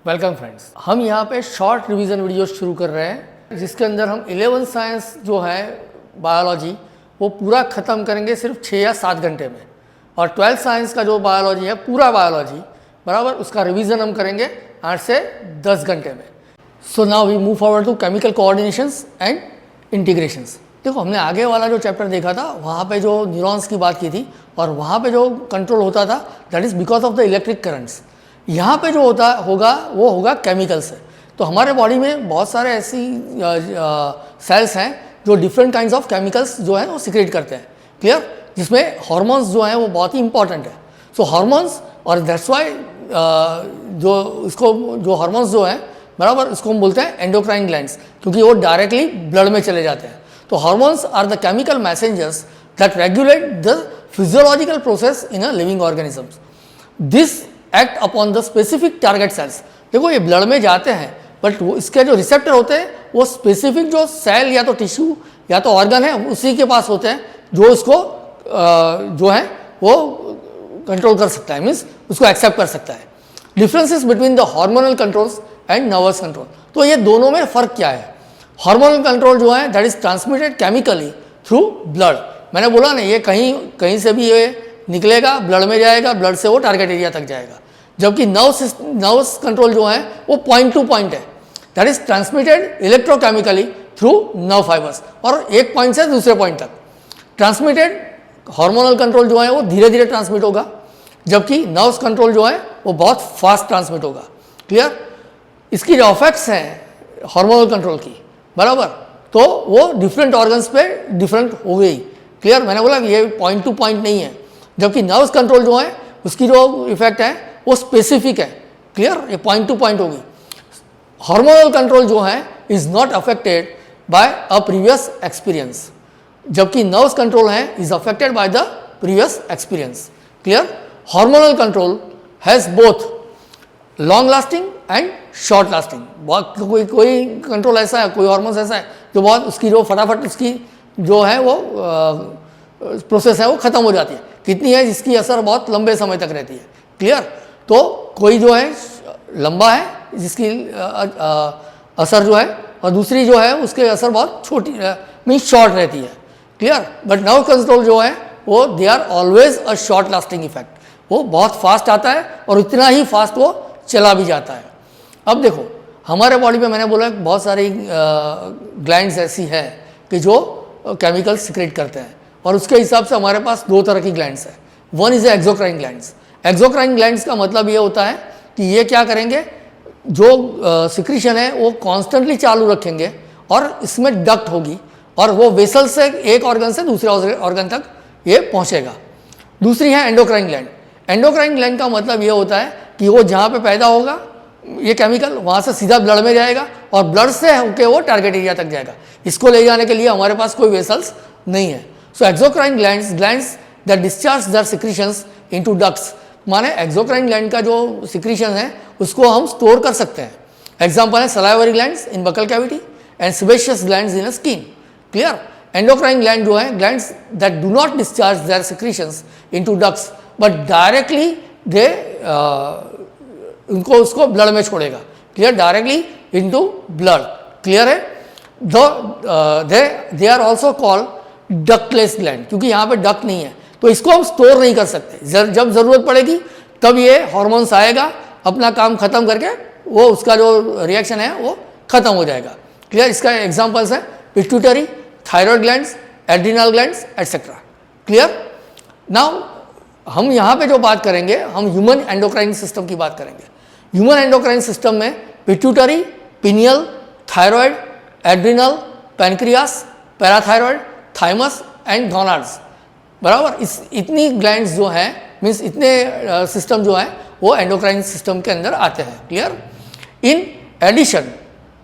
Welcome friends, हम यहाँ पे शॉर्ट रिवीजन वीडियो शुरू कर रहे हैं जिसके अंदर हम 11 साइंस जो है बायोलॉजी वो पूरा ख़त्म करेंगे सिर्फ 6 या 7 घंटे में, और 12 साइंस का जो बायोलॉजी है पूरा बायोलॉजी बराबर उसका रिवीजन हम करेंगे 8 से 10 घंटे में। So now we move forward to chemical coordinations and integrations. देखो, हमने आगे वाला जो चैप्टर देखा था वहाँ पे जो न्यूरॉन्स की बात की थी और वहाँ पे जो कंट्रोल होता था that is because of the electric currents. यहाँ पे जो वो होगा केमिकल से। तो हमारे बॉडी में बहुत सारे ऐसी सेल्स हैं जो डिफरेंट काइंड्स ऑफ केमिकल्स जो है वो सिक्रेट करते हैं, क्लियर, जिसमें हार्मोन्स जो हैं वो बहुत ही इंपॉर्टेंट है। सो हार्मोन्स, और दैट्स वाई जो हार्मोन्स जो हैं बराबर इसको हम बोलते हैं एंडोक्राइन ग्लैंड्स, क्योंकि वो डायरेक्टली ब्लड में चले जाते हैं। तो hormones are the chemical messengers that regulate the physiological process in a living organisms. This act upon the specific target cells. देखो, ये ब्लड में जाते हैं बट वो इसके जो रिसेप्टर होते हैं वो स्पेसिफिक जो सेल या तो टिश्यू या तो ऑर्गन है उसी के पास होते हैं जो उसको जो है वो कंट्रोल कर सकता है, मीन्स उसको एक्सेप्ट कर सकता है। Differences between the hormonal controls and nervous control. तो ये दोनों में फ़र्क क्या है? हार्मोनल कंट्रोल जो है that is transmitted chemically through blood. मैंने बोला ना, ये कहीं से भी ये निकलेगा, ब्लड में जाएगा, ब्लड से वो टारगेट एरिया तक जाएगा। जबकि नर्व्स कंट्रोल जो है वो पॉइंट टू पॉइंट है, that is transmitted electrochemically through nerve fibres, और एक पॉइंट से दूसरे पॉइंट तक ट्रांसमिटेड। हार्मोनल कंट्रोल जो है वो धीरे धीरे ट्रांसमिट होगा, जबकि नर्व्स कंट्रोल जो है वो बहुत फास्ट ट्रांसमिट होगा, क्लियर। इसकी जो इफेक्ट्स हैं हार्मोनल कंट्रोल की बराबर, तो वो डिफरेंट ऑर्गन्स पे डिफरेंट हो गई, क्लियर। मैंने बोला कि ये पॉइंट टू पॉइंट नहीं है, जबकि नर्व्स कंट्रोल जो है उसकी जो इफेक्ट है वो स्पेसिफिक है, क्लियर, ये पॉइंट टू पॉइंट होगी। हार्मोनल कंट्रोल जो है is not affected by a previous experience, जबकि नर्व्स कंट्रोल है is affected by the previous experience, clear. Hormonal control has both long lasting and short lasting. बहुत कोई control ऐसा है, कोई हार्मोन्स ऐसा है जो बहुत उसकी जो फटाफट उसकी जो है वो प्रोसेस है वो ख़त्म हो जाती है, कितनी है जिसकी असर बहुत लंबे समय तक रहती है, क्लियर। तो कोई जो है लंबा है जिसकी असर जो है, और दूसरी जो है उसके असर बहुत छोटी मीन्स शॉर्ट रहती है, क्लियर। बट नर्व कंट्रोल जो है वो they are always a short lasting effect, वो बहुत फास्ट आता है और इतना ही फास्ट वो चला भी जाता है। अब देखो, हमारे बॉडी में मैंने बोला बहुत सारी ग्लैंड्स ऐसी है कि जो केमिकल सिक्रेट करते हैं, और उसके हिसाब से हमारे पास दो तरह की ग्लैंड्स है। One is exocrine glands. Exocrine glands का मतलब ये होता है कि ये क्या करेंगे, जो सिक्रीशन है वो कॉन्स्टेंटली चालू रखेंगे, और इसमें डक्ट होगी और वो वेसल से एक ऑर्गन से दूसरे ऑर्गन तक ये पहुंचेगा। दूसरी है एंडोक्राइन ग्लैंड। एंडोक्राइन ग्लैंड का मतलब ये होता है कि वो जहाँ पे पैदा होगा ये केमिकल वहाँ से सीधा ब्लड में जाएगा और ब्लड से होकर वो टारगेट एरिया तक जाएगा। इसको ले जाने के लिए हमारे पास कोई वेसल्स नहीं है। So exocrine glands that discharge their secretions into ducts, माने एक्सोक्राइन ग्लैंड का जो सिक्रीशन है उसको हम स्टोर कर सकते हैं। एग्जांपल है salivary glands in buccal cavity and sebaceous glands in skin, clear. Endocrine gland जो है glands that do not discharge their secretions into ducts but directly they उनको उसको ब्लड में छोड़ेगा, clear, directly into blood, clear है। They are also called ductless gland, क्योंकि यहाँ पे डक्ट नहीं है तो इसको हम स्टोर नहीं कर सकते। जब ज़रूरत पड़ेगी तब ये हार्मोन्स आएगा, अपना काम खत्म करके वो उसका जो रिएक्शन है वो खत्म हो जाएगा, क्लियर। इसका एग्जांपल्स है pituitary, thyroid glands, adrenal glands etcetera, clear. Now हम यहाँ पे जो बात करेंगे हम ह्यूमन एंडोक्राइन सिस्टम की बात करेंगे। ह्यूमन एंडोक्राइन सिस्टम में pituitary, pineal, thyroid, adrenal, pancreas, parathyroid, thymus and gonads बराबर, इतनी ग्लैंड्स जो हैं मीन्स इतने सिस्टम जो हैं वो एंडोक्राइन सिस्टम के अंदर आते हैं, clear. In addition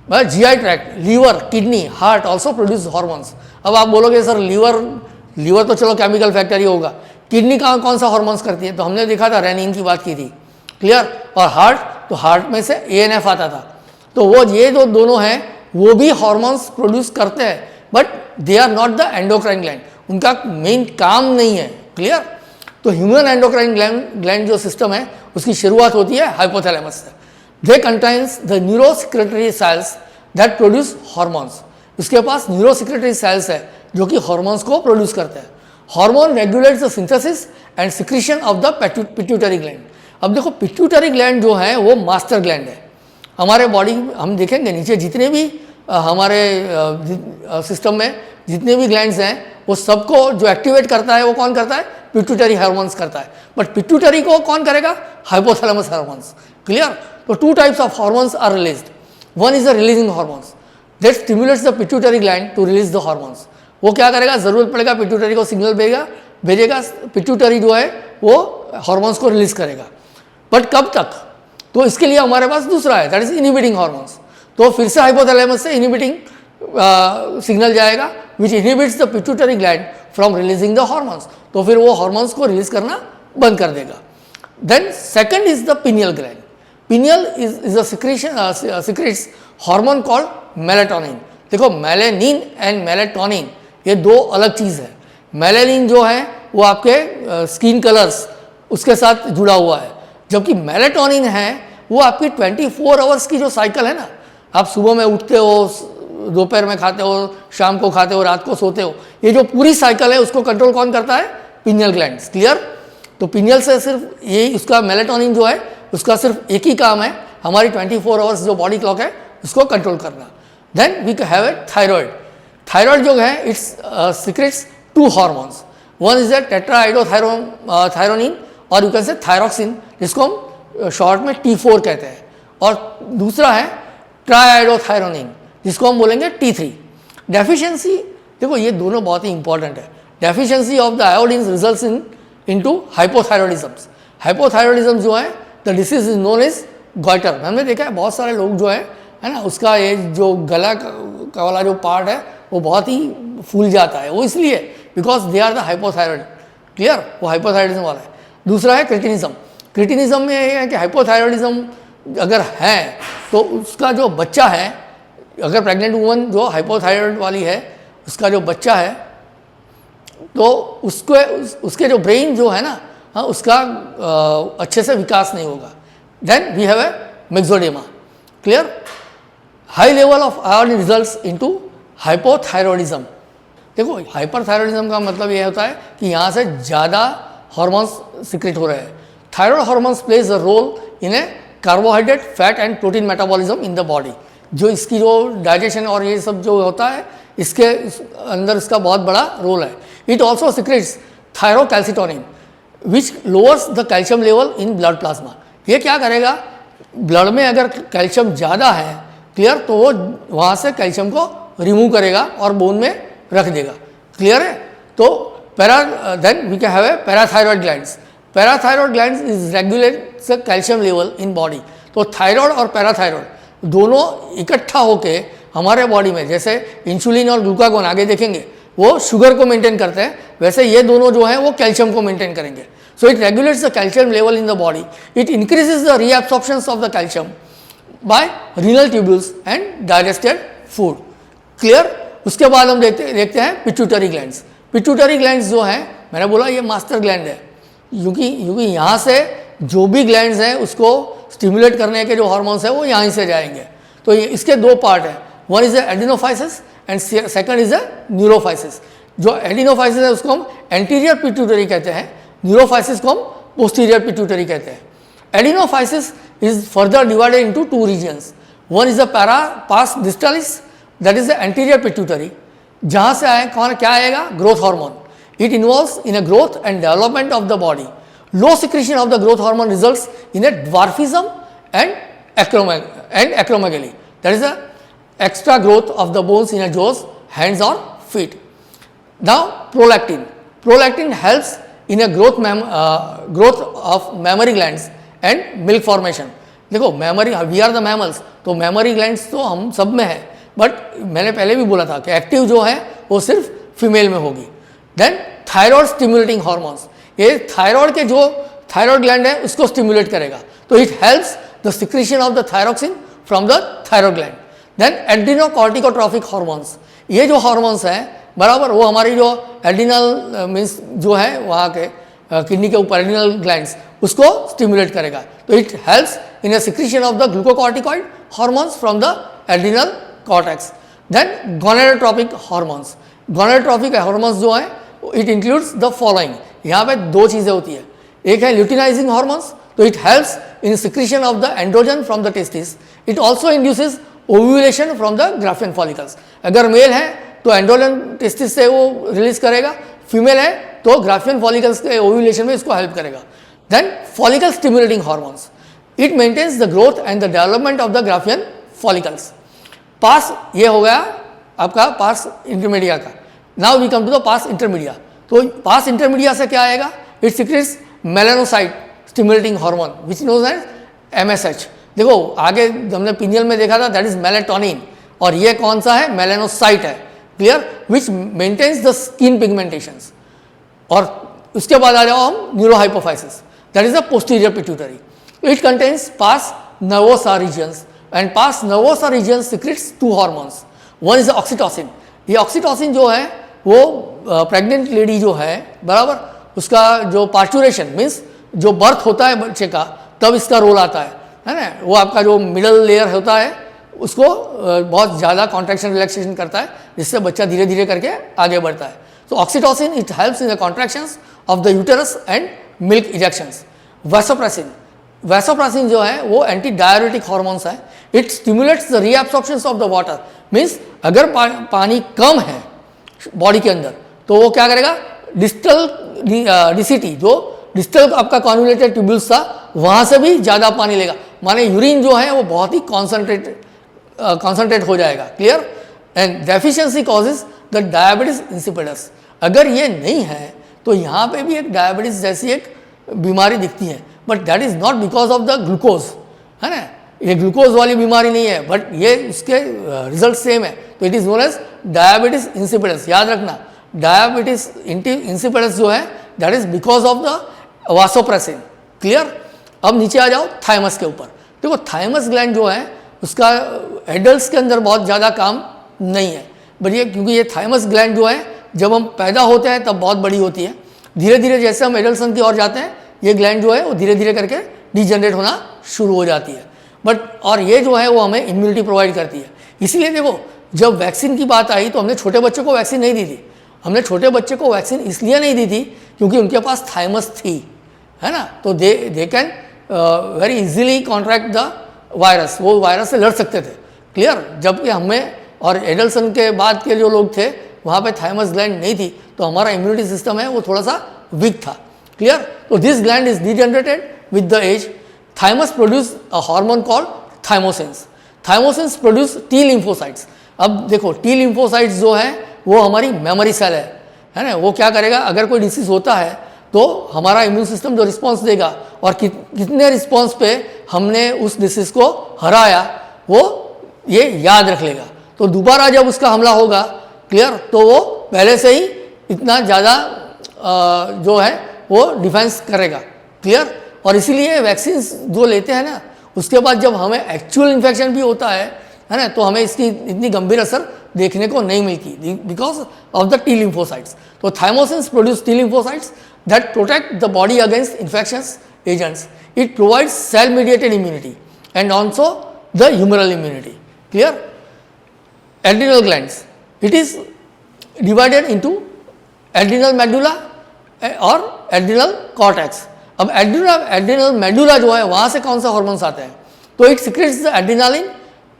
GI tract, liver, kidney, heart also produce hormones. अब आप बोलोगे सर लीवर तो चलो केमिकल फैक्टर ही होगा, किडनी कौन सा हार्मोन्स करती है? तो हमने देखा था रेनिन की बात की थी, क्लियर। और हार्ट, तो हार्ट में से एएनएफ आता था। तो वो ये जो दोनों हैं वो भी हार्मोन्स प्रोड्यूस करते हैं but they are not the endocrine gland, उनका मेन काम नहीं है, क्लियर। तो ह्यूमन एंडोक्राइन ग्लैंड जो सिस्टम है उसकी शुरुआत होती है हाइपोथैलेमस से। They contains the neurosecretory cells that produce hormones. इसके पास न्यूरोसेक्रेटरी सेल्स है जो कि हॉर्मोन्स को प्रोड्यूस करते हैं। Hormone regulates the synthesis and secretion of the pituitary gland. अब देखो पिट्यूटरी ग्लैंड जो है वो मास्टर ग्लैंड है हमारे बॉडी, हम देखेंगे नीचे जितने भी हमारे सिस्टम में जितने भी ग्लैंड्स हैं वो सबको जो एक्टिवेट करता है वो कौन करता है, पिट्यूटरी हार्मोन्स करता है। बट पिट्यूटरी को कौन करेगा, हाइपोथैलेमस हार्मोन्स। क्लियर। तो two types of hormones are released, one is the releasing hormones that stimulates the pituitary gland to release the hormones. वो क्या करेगा, जरूरत पड़ेगा पिट्यूटरी को सिग्नल भेजेगा, पिट्यूटरी जो है वो हार्मोन्स को रिलीज करेगा। बट कब तक, तो इसके लिए हमारे पास दूसरा है दैट इज इनहिबिटिंग हार्मोन्स। तो फिर से हाइपोथैलेमस से इनहिबिटिंग सिग्नल जाएगा which inhibits the pituitary gland from releasing the hormones. तो फिर वो हार्मोन्स को रिलीज करना बंद कर देगा। Then second is the pineal gland. Pineal is a secrets hormone called melatonin. देखो मेलेनिन एंड मेलेटोनिन ये दो अलग चीज़ है। मेलेनिन जो है वो आपके स्किन कलर्स उसके साथ जुड़ा हुआ है, जबकि मेलेटोनिन है वो आपकी 24 आवर्स की जो साइकिल है ना, आप सुबह में उठते हो, दोपहर में खाते हो, शाम को खाते हो, रात को सोते हो, ये जो पूरी साइकिल है उसको कंट्रोल कौन करता है, पिनियल ग्लैंड्स। क्लियर। तो पिनियल से सिर्फ ये उसका मेलेटोनिन जो है उसका सिर्फ एक ही काम है, हमारी 24 आवर्स जो बॉडी क्लॉक है उसको कंट्रोल करना। Then we have a thyroid. Thyroid जो है it's secrets two hormones, one is a tetrahydrothyronine और यू कैन से थायरोक्सिन, जिसको हम शॉर्ट में T4 कहते हैं, और दूसरा है ट्राइहाइड्रोथायरोनिन जिसको हम बोलेंगे T3। डेफिशिएंसी, देखो ये दोनों बहुत ही इंपॉर्टेंट है। Deficiency of the iodine results into hypothyroidisms. Hypothyroidism जो है the disease is known as goitre. हमने देखा है बहुत सारे लोग जो है ना, उसका ये जो गला का वाला जो पार्ट है वो बहुत ही फूल जाता है, वो इसलिए because they are the hypothyroid. Clear, वो हाइपोथायरॉयडिज्म वाला है। दूसरा है क्रिटिनिज्म। क्रिटिनिज्म में ये है कि हाइपोथायरॉयडिज्म अगर है तो उसका जो बच्चा है, अगर प्रेग्नेंट वुमन जो हाइपोथायरॉयड वाली है उसका जो बच्चा है तो उसके जो ब्रेन जो है ना, हाँ, उसका अच्छे से विकास नहीं होगा। Then we have a myxoedema. Clear. High level of iodine results into hypothyroidism. देखो हाइपरथायरॉयडिज्म का मतलब ये होता है कि यहाँ से ज़्यादा हार्मोन्स सीक्रेट हो रहे हैं। Thyroid hormones plays a role in a carbohydrate, fat and protein metabolism in the body. जो इसकी जो डाइजेशन और ये सब जो होता है इसके अंदर इसका बहुत बड़ा रोल है। It also secrets thyrocalcitonin which lowers the calcium level in blood plasma. ये क्या करेगा, ब्लड में अगर कैल्शियम ज़्यादा है, क्लियर, तो वो वहाँ से कैल्शियम को रिमूव करेगा और बोन में रख देगा। क्लियर है। तो then we can have a parathyroid glands. Parathyroid glands is regulates the calcium level in body. तो थायरॉयड और पैराथायरॉयड दोनों इकट्ठा होके हमारे बॉडी में, जैसे इंसुलिन और ग्लूकागोन आगे देखेंगे वो शुगर को मेंटेन करते हैं, वैसे ये दोनों जो हैं वो कैल्शियम को मेंटेन करेंगे। So it regulates the calcium level in the body. It increases the reabsorption of the calcium by renal tubules and digested food. Clear. उसके बाद हम देखते हैं पिट्यूटरी ग्लैंड्स। पिट्यूटरी ग्लैंड्स जो हैं, मैंने बोला ये मास्टर ग्लैंड है, क्योंकि यहाँ से जो भी ग्लैंड्स हैं उसको स्टिमुलेट करने के जो हार्मोन्स हैं वो यहाँ से जाएंगे। तो ये इसके दो पार्ट हैं, one is adenohypophysis and second is neurohypophysis. जो एडिनोफाइसिस है उसको हम एंटीरियर पिट्यूटरी कहते हैं, न्यूरोफाइसिस को हम पोस्टीरियर पिट्यूटरी कहते हैं। Adenohypophysis is further divided into two regions. One is the pars distalis that is the anterior pituitary, जहाँ से आए कौन क्या आएगा, growth hormone. It involves in a growth and development of the body. Low secretion of the growth hormone results in a dwarfism and acromegaly, that is the extra growth of the bones in a jaws, hands or feet. Now prolactin helps in a growth of mammary glands and milk formation. देखो memory, we are the mammals, तो memory glands तो हम सब में है, but मैंने पहले भी बोला था कि एक्टिव जो है वो सिर्फ फीमेल में होगी। देन थायराइड स्टिमुलेटिंग हार्मोन्स, ये थायराइड के जो थायराइड ग्लैंड है उसको स्टिमुलेट करेगा, तो it helps the secretion of the thyroxine from the thyroid gland. Then adrenocorticotrophic hormones, ये जो हार्मोन्स हैं बराबर, वो हमारी जो एड्रिनल मीन्स जो है वहाँ के किडनी के ऊपर एड्रिनल ग्लैंड्स, उसको स्टिमुलेट करेगा। तो it helps in a secretion of the glucocorticoid hormones from the adrenal cortex. Then gonadotropic hormones, gonadotropic hormones जो है इट इंक्लूड्स द फॉलोइंग। यहाँ पे दो चीज़ें होती है, एक है ल्यूटिनाइजिंग हार्मोन्स, तो it helps in secretion of the androgen from the testis. It also induces ovulation from the Graafian follicles. अगर मेल है तो एंड्रोजन टेस्टिस से वो रिलीज करेगा, फीमेल है तो ग्राफियन फॉलिकल्स के ओव्यूलेशन में इसको हेल्प करेगा। Then follicle stimulating hormones, it maintains the growth and the development of the Graafian follicles. Pars ये हो गया आपका पास इंटरमीडिया का। Now we come to the pars intermedia. तो पास इंटरमीडिया से क्या आएगा, it secretes melanocyte stimulating hormone which knows as MSH। देखो आगे हमने पिनियल में देखा था दैट इज मेलेटोनिन, और ये कौन सा है, मेलानोसाइट है, clear, which maintains the skin pigmentations. और उसके बाद आ जाओ हम neurohypophysis, that is the posterior pituitary. It contains pars nervosa regions and pars nervosa regions secrets two hormones. One is oxytocin. ये ऑक्सीटोसिन जो है वो प्रेग्नेंट लेडी जो है बराबर, उसका जो पार्चुरेशन मीन्स जो बर्थ होता है बच्चे का तब इसका रोल आता है ना। वो आपका जो मिडल लेयर होता है उसको बहुत ज़्यादा कॉन्ट्रैक्शन रिलैक्सेशन करता है, जिससे बच्चा धीरे धीरे करके आगे बढ़ता है। तो oxytocin it helps in the contractions of the uterus and milk इजेक्शंस। Vasopressin, vasopressin जो है वो एंटी डायरेटिक हार्मोन्स है। It stimulates the reabsorption of the water, means अगर पानी कम है बॉडी के अंदर तो वो क्या करेगा, डिस्टल डिसिटी जो डिस्टल आपका कॉन्वुलेटेड ट्यूब्यूल्स था वहाँ से भी ज़्यादा पानी लेगा, माने यूरिन जो है वो बहुत ही कॉन्सनट्रेट हो जाएगा, clear. And deficiency causes the diabetes insipidus. अगर ये नहीं है तो यहाँ पे भी एक डायबिटीज जैसी एक बीमारी दिखती है, but that is not because of the glucose, है ना, ये ग्लूकोज वाली बीमारी नहीं है, बट ये उसके रिजल्ट सेम है। तो it is known as diabetes insipidus. याद रखना, डायबिटीज इंसिपिडस जो है that is because of the vasopressin, clear. अब नीचे आ जाओ थाइमस के ऊपर। देखो थाइमस ग्लैंड जो है उसका एडल्ट्स के अंदर बहुत ज़्यादा काम नहीं है, बट ये क्योंकि ये थाइमस ग्लैंड जो है जब हम पैदा होते हैं तब बहुत बड़ी होती है, धीरे धीरे जैसे हम एडल्सन की ओर जाते हैं ये ग्लैंड जो है वो धीरे धीरे करके डिजनरेट होना शुरू हो जाती है। बट और ये जो है वो हमें इम्यूनिटी प्रोवाइड करती है। इसीलिए देखो जब वैक्सीन की बात आई तो हमने छोटे बच्चों को वैक्सीन नहीं दी थी। हमने छोटे बच्चे को वैक्सीन इसलिए नहीं दी थी क्योंकि उनके पास थाइमस थी, है ना, तो they can very easily contract the virus, वो वायरस से लड़ सकते थे, क्लियर। जबकि हमें और एडल्सन के बाद के जो लोग थे वहाँ पे थाइमस ग्लैंड नहीं थी, तो हमारा इम्यूनिटी सिस्टम है वो थोड़ा सा वीक था, क्लियर। तो this gland is degenerated with the age. Thymus produce a hormone called thymosins. Thymosins produce T lymphocytes. अब देखो टी लिम्फोसाइट्स जो है वो हमारी मेमोरी सेल है ना, वो क्या करेगा, अगर कोई डिसीज होता है तो हमारा इम्यून सिस्टम जो रिस्पॉन्स देगा और कितने रिस्पॉन्स पे हमने उस डिसीज को हराया वो ये याद रख लेगा। तो दोबारा जब उसका हमला होगा, क्लियर, तो वो पहले से ही इतना ज़्यादा जो है वो डिफेंस करेगा, क्लियर। और इसीलिए वैक्सीन जो लेते हैं ना उसके बाद जब हमें एक्चुअल इन्फेक्शन भी होता है ना, तो हमें इसकी इतनी गंभीर असर देखने को नहीं मिलती because of the T lymphocytes. तो thymosins produce T lymphocytes that protect the body against infectious agents. It provides cell mediated immunity and also the humoral immunity, clear. Adrenal glands, it is divided into adrenal medulla और adrenal cortex. अब adrenal medulla जो है वहाँ से कौन सा hormones आते हैं, तो it secretes the adrenaline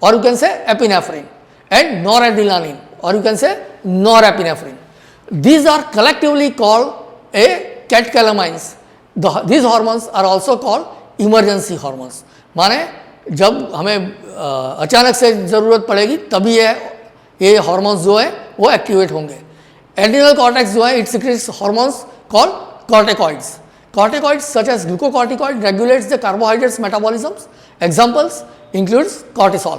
or you can say epinephrine and noradrenaline or you can say norepinephrine. These are collectively called a कैटकैलामाइंस। these hormones are also called emergency hormones, माने जब हमें अचानक से ज़रूरत पड़ेगी तभी ये हार्मोन्स जो है वो एक्टिवेट होंगे। एड्रिनल कॉर्टेक्स जो है it secretes hormones called corticoids. Corticoids such as glucocorticoid regulates the carbohydrates metabolisms. Examples includes cortisol.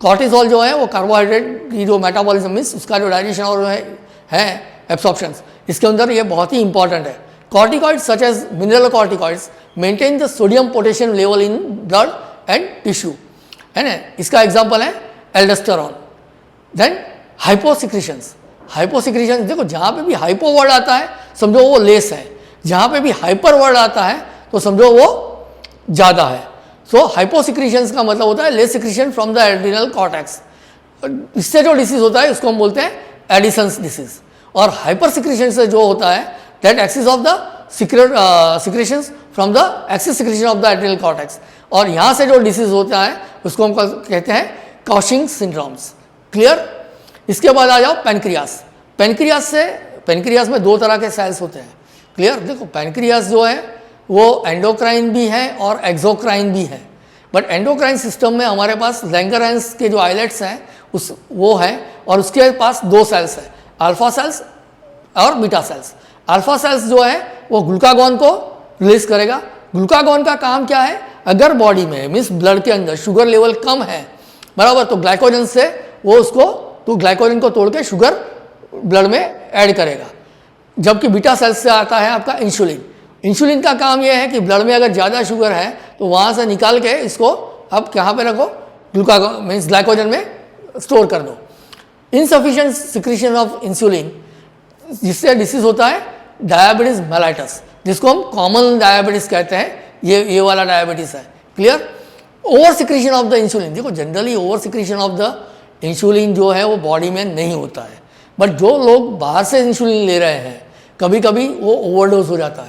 Cortisol जो है वो कार्बोहाइड्रेट की जो मेटाबॉलिज्म मीन्स उसका जो डाइजेशन और है एब्सॉर्प्शन, इसके अंदर ये बहुत ही इंपॉर्टेंट है। Corticoids such as mineral corticoids maintain the sodium potassium level in blood and tissue, है ना, इसका एग्जांपल है एल्डोस्टेरोन। देन हाइपोसिक्रीशंस। हाइपोसिक्रीशंस देखो जहाँ पे भी हाइपो वर्ड आता है समझो वो लेस है, जहाँ पे भी हाइपर वर्ड आता है तो समझो वो ज़्यादा है। सो हाइपोसिक्रीशंस का मतलब होता है less secretion from the adrenal cortex. इससे जो डिसीज होता है उसको हम बोलते हैं एडिसन्स डिसीज। और हाइपर सिक्रीशन से जो होता है that axis of the secretions from the axis secretion of the adrenal cortex. और यहाँ से जो डिसीज होता है उसको हम कहते हैं काउशिंग सिंड्रोम्स। क्लियर। इसके बाद आ जाओ पैनक्रियास। पैनक्रियास में दो तरह के सेल्स होते हैं। क्लियर। देखो पैनक्रियास जो है वो एंडोक्राइन भी है और एक्सोक्राइन भी है। बट एंडोक्राइन सिस्टम में हमारे पास लैंगरहैंस के जो आइलेट्स हैं वो है और उसके पास दो सेल्स है, अल्फा सेल्स और बीटा सेल्स। अल्फा सेल्स जो है वो ग्लूकागॉन को रिलीज करेगा। ग्लूकागॉन का काम क्या है, अगर बॉडी में मीन्स ब्लड के अंदर शुगर लेवल कम है बराबर, तो ग्लाइकोजन से वो उसको तो ग्लाइकोजन को तोड़ के शुगर ब्लड में ऐड करेगा। जबकि बीटा सेल्स से आता है आपका इंसुलिन। इंसुलिन का काम यह है कि ब्लड में अगर ज़्यादा शुगर है तो वहाँ से निकाल के इसको अब कहाँ पे रखो, ग्लूकागॉन मीन्स ग्लाइकोजन में स्टोर कर दो। इनसफिशिएंट सिक्रीशन ऑफ इंसुलिन जिससे डिसीज होता है डायबिटीज मेलाइटस, जिसको हम कॉमन डायबिटीज कहते हैं। ये वाला डायबिटीज है। Clear. Over secretion of the insulin, देखो generally over secretion of the insulin जो है वो बॉडी में नहीं होता है, बट जो लोग बाहर से इंसुलिन ले रहे हैं कभी कभी वो ओवरडोज हो जाता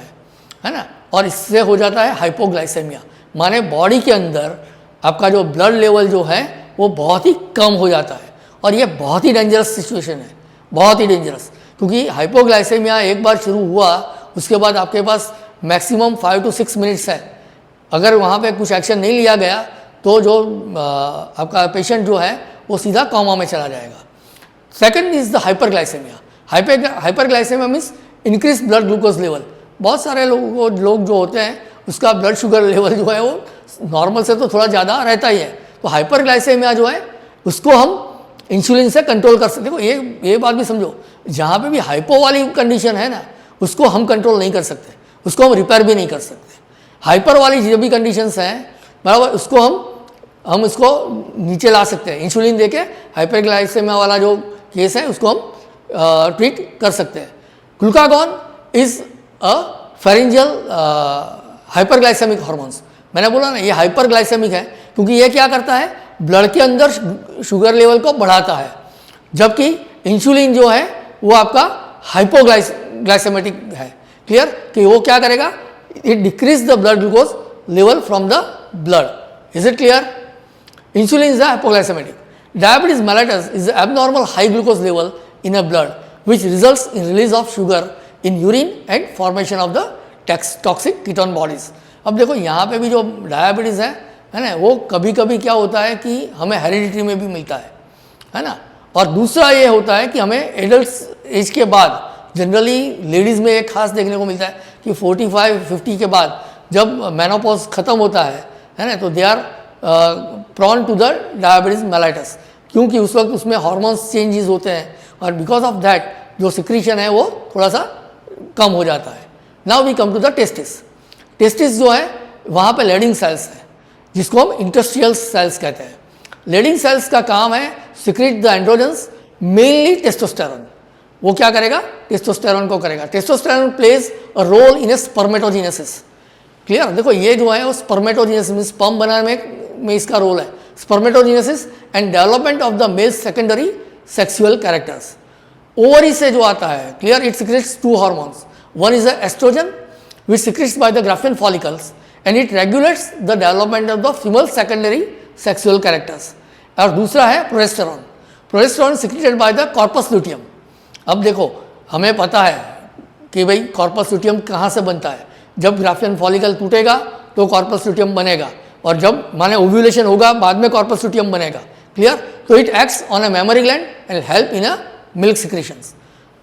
है ना, और इससे हो जाता है हाइपोग्लाइसेमिया, माने बॉडी के अंदर आपका जो ब्लड लेवल जो है वो बहुत ही कम हो जाता है। और ये बहुत ही डेंजरस सिचुएशन है, बहुत ही डेंजरस, क्योंकि हाइपोग्लाइसेमिया एक बार शुरू हुआ उसके बाद आपके पास मैक्सिमम 5 to 6 मिनट्स है। अगर वहाँ पे कुछ एक्शन नहीं लिया गया तो जो आपका पेशेंट जो है वो सीधा कोमा में चला जाएगा। Second is the hyperglycaemia. Hyperglycaemia means increase blood glucose level. बहुत सारे लोग जो होते हैं उसका ब्लड शुगर लेवल जो है वो नॉर्मल से तो थोड़ा ज़्यादा रहता ही है। तो हाइपरग्लाइसेमिया जो है उसको हम इंसुलिन से कंट्रोल कर सकते। देखो ये बात भी समझो, जहाँ पे भी हाइपो वाली कंडीशन है ना उसको हम कंट्रोल नहीं कर सकते, उसको हम रिपेयर भी नहीं कर सकते। हाइपर वाली जो भी कंडीशंस हैं बराबर, उसको हम इसको नीचे ला सकते हैं इंसुलिन देके। हाइपरग्लाइसेमिया वाला जो केस है उसको हम ट्रीट कर सकते हैं। Glucagon is a pharyngeal hyperglycaemic hormones. मैंने बोला ना ये हाइपरग्लाइसेमिक है क्योंकि ये क्या करता है, ब्लड के अंदर शुगर लेवल को बढ़ाता है, जबकि इंसुलिन जो है वो आपका हाइपोग्लाइसेमेटिक है। क्लियर। कि वो क्या करेगा, it decrease the blood glucose level from the blood. Is it clear. Insulin is hypoglycemetic. Diabetes mellitus is abnormal high glucose level in a blood which results in release of sugar in urine and formation of the toxic ketone bodies. अब देखो यहाँ पे भी जो diabetes है ना, वो कभी कभी क्या होता है कि हमें हेरिडिटी में भी मिलता है ना। और दूसरा ये होता है कि हमें एडल्ट एज के बाद जनरली लेडीज़ में एक खास देखने को मिलता है कि 45-50 के बाद जब मेनोपॉज ख़त्म होता है ना, तो they are prone to the diabetes mellitus, क्योंकि उस वक्त उसमें हार्मोन्स चेंजेस होते हैं और बिकॉज ऑफ दैट जो सिक्रीशन है वो थोड़ा सा कम हो जाता है। Now we come to the testis. Testis जो है वहाँ पे लेडिंग सेल्स है जिसको हम इंटस्ट्रियल सेल्स कहते हैं। लेडिंग सेल्स का काम है secrete the androgens, mainly testosterone. वो क्या करेगा, टेस्टोस्टेरोन को करेगा। Testosterone plays a role in a spermatogenesis. Clear. देखो ये जो है वो स्पर्मेटोजेनेसिस मीन स्पर्म बनाने में इसका रोल है। Spermatogenesis and development of the male secondary sexual characters. Ovary से जो आता है, clear, it secretes 2 hormones. One is the estrogen which secretes by the Graafian follicles and it regulates the development of the female secondary sexual characters। और दूसरा है progesterone. Progesterone secreted by the corpus luteum। अब देखो हमें पता है कि भाई कॉर्पस लुटियम कहाँ से बनता है, जब ग्राफियन फॉलिकल टूटेगा तो कॉर्पस लुटियम बनेगा, और जब माने ओव्यूलेशन होगा बाद में कॉर्पस लुटियम बनेगा। क्लियर। तो it acts on a memory gland and help in a milk secretions.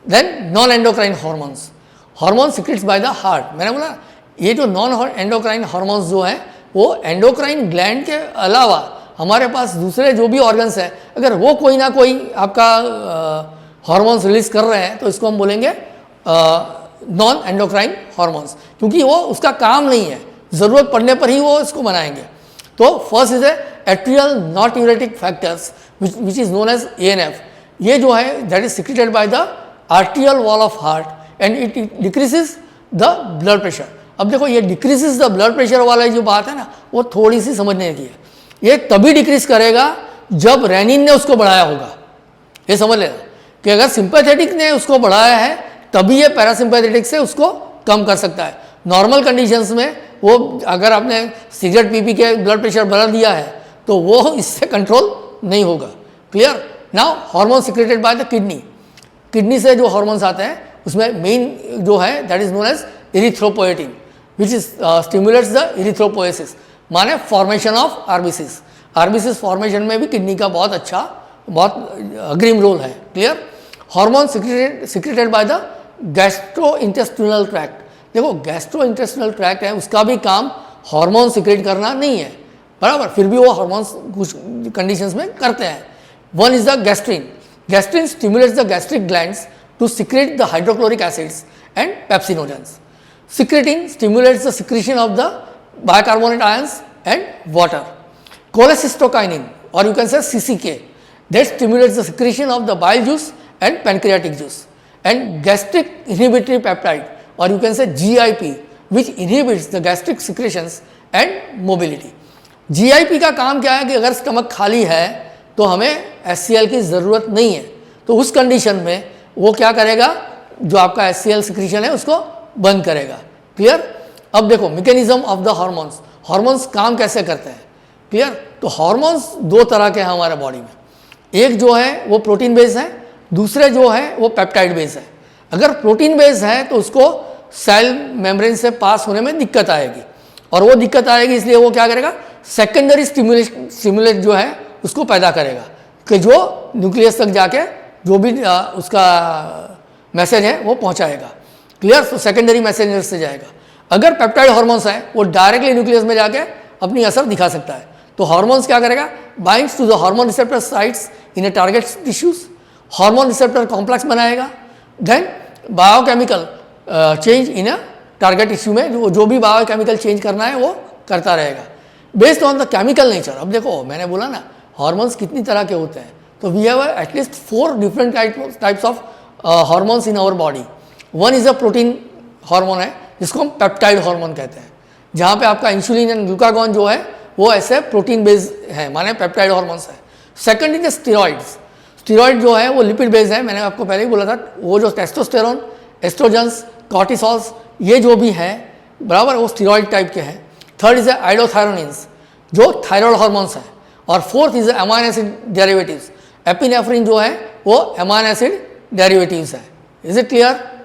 Then non endocrine hormones, hormone secretes by the heart. मैंने बोला ये जो नॉन एंडोक्राइन हार्मोन्स जो हैं वो एंडोक्राइन ग्लैंड के अलावा हमारे पास दूसरे जो भी ऑर्गन्स हैं अगर वो कोई ना कोई आपका हार्मोन्स रिलीज कर रहे हैं तो इसको हम बोलेंगे नॉन एंडोक्राइन हार्मोन्स, क्योंकि वो उसका काम नहीं है, ज़रूरत पड़ने पर ही वो इसको बनाएंगे। तो first is atrial natriuretic factors which is known as ANF। ये जो है that is secreted by the atrial wall of heart and it decreases the blood pressure. अब देखो ये डिक्रीजेस द ब्लड प्रेशर वाला जो बात है ना, वो थोड़ी सी समझने की है। ये तभी डिक्रीज करेगा जब रेनिन ने उसको बढ़ाया होगा, ये समझ लेना कि अगर सिंपैथेटिक ने उसको बढ़ाया है तभी ये पैरासिम्पैथेटिक से उसको कम कर सकता है। नॉर्मल कंडीशंस में वो अगर आपने सिगरेट पी के ब्लड प्रेशर बढ़ा दिया है तो वो इससे कंट्रोल नहीं होगा। Clear? Now hormone secreted by the kidney. Kidney से जो हार्मोन्स आते हैं उसमें मेन जो है that is known as erythropoietin which is stimulates the erythropoiesis, माने formation of RBCs. RBCs formation में भी किडनी का बहुत अच्छा, बहुत अग्रिम रोल है। Clear? Hormone secreted by the gastro intestinal tract. देखो गैस्ट्रो इंटेस्टिनल ट्रैक्ट है, उसका भी काम हार्मोन सिक्रेट करना नहीं है, बराबर, फिर भी वो हार्मोन्स कुछ कंडीशंस में करते हैं। One is the gastrin. Gastrin stimulates the gastric glands to secrete the hydrochloric acids and pepsinogens. Secretin stimulates the secretion of the bicarbonate ions and water. Cholecystokinin, or you can say CCK, that stimulates the secretion of the bile juice and pancreatic juice. And gastric inhibitory peptide, or you can say GIP, which inhibits the gastric secretions and mobility. GIP का काम क्या है कि अगर stomach खाली है तो हमें HCl की ज़रूरत नहीं है, तो उस कंडीशन में वो क्या करेगा, जो आपका HCl सिक्रीशन है उसको बंद करेगा। क्लियर? अब देखो mechanism of the hormones. Hormones काम कैसे करते हैं? क्लियर? तो हार्मोन्स दो तरह के हैं हमारे बॉडी में, एक जो है वो प्रोटीन बेस्ड है, दूसरे जो है वो पेप्टाइड बेस्ड है। अगर प्रोटीन बेस्ड है तो उसको सेल मेम्ब्रेन से पास होने में दिक्कत आएगी, और वो दिक्कत आएगी इसलिए वो क्या करेगा, सेकेंडरी स्टिमुलेट जो है उसको पैदा करेगा कि जो न्यूक्लियस तक जाके जो भी उसका मैसेज है वो पहुंचाएगा। क्लियर? तो सेकेंडरी मैसेंजर से जाएगा। अगर पेप्टाइड हार्मोन्स है वो डायरेक्टली न्यूक्लियस में जाके अपनी असर दिखा सकता है। तो हार्मोन्स क्या करेगा, binds to the hormone receptor sites in a target tissues, hormone receptor complex बनाएगा, then biochemical change in a target tissue में जो भी बायोकेमिकल चेंज करना है वो करता रहेगा based on the chemical nature. अब देखो मैंने बोला ना हार्मोन्स कितनी तरह के होते हैं, तो we have at least 4 different types of hormones in our body. One is a protein hormone है जिसको हम पेप्टाइड हार्मोन कहते हैं, जहाँ पे आपका इंसुलिन एंड ग्लूकागॉन जो है वो ऐसे प्रोटीन बेस्ड है, माने पेप्टाइड हार्मोन्स है। Second is steroids. स्टेरॉइड जो है वो लिपिड बेस्ड है, मैंने आपको पहले ही बोला था, वो जो टेस्टोस्टेरोन, एस्ट्रोजन्स, कॉर्टिसोल्स ये जो भी है बराबर वो स्टेरॉइड टाइप के हैं। थर्ड इज आइडोथायरोनिन्स जो थायराइड हार्मोन्स है, और fourth is amino acid derivatives. Epinephrine जो है वो अमाइनो एसिड डेरिवेटिव्स है। Is it clear?